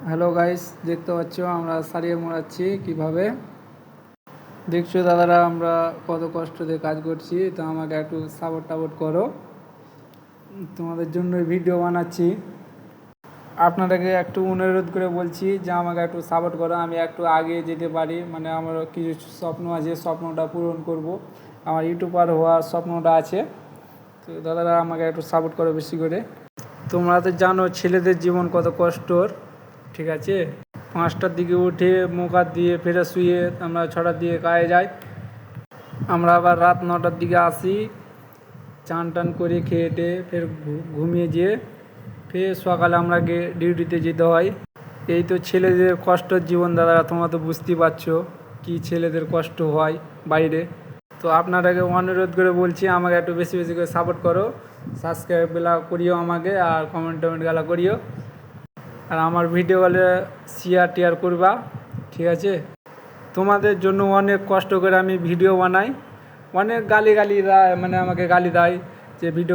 Hello guys, দেখতে পাচ্ছ আমরা সারিয়ে মোড়াচ্ছি কিভাবে। দেখছো দাদারা আমরা কত কষ্ট দিয়ে কাজ করছি, তো আমাকে একটু সাপোর্ট করো। তোমাদের জন্য ভিডিও বানাচ্ছি। আপনাদেরকে একটু অনুরোধ করে বলছি যে আমাকে একটু সাপোর্ট করো, আমি একটু আগে যেতে পারি। মানে আমার কিছু স্বপ্ন আছে, স্বপ্নটা পূরণ করব। আমার ইউটিউবার হওয়ার স্বপ্নটা আছে। তো দাদারা আমাকে একটু সাপোর্ট করো বেশি করে। তোমরা তো জানো ছেলেদের জীবন কত কষ্টর, ঠিক আছে। 5টার দিকে উঠে মুখ হাত দিয়ে ফ্রেশ শুয়ে আমরা 6টার দিকে কাজে যাই। আমরা আবার রাত 9টার দিকে আসি, চান টান করে খেয়ে টেয়ে ফের ঘুমিয়ে যেয়ে ফের সকালে আমরা ডিউটিতে যেতে হয়। এই তো ছেলেদের কষ্টর জীবন দাদারা, তোমরা তো বুঝতেই পারছো কি ছেলেদের কষ্ট হয় বাইরে। তো আপনারাকে অনুরোধ করে বলছি আমাকে একটু বেশি বেশি করে সাপোর্ট করো, সাবস্ক্রাইবগুলা করিও আমাকে, আর কমেন্টগুলা করিও, আর আমার ভিডিওগুলো শেয়ার করবা, ঠিক আছে। তোমাদের জন্য অনেক কষ্ট করে আমি ভিডিও বানাই। অনেক গালি দেয়, মানে আমাকে গালি দেয় যে ভিডিও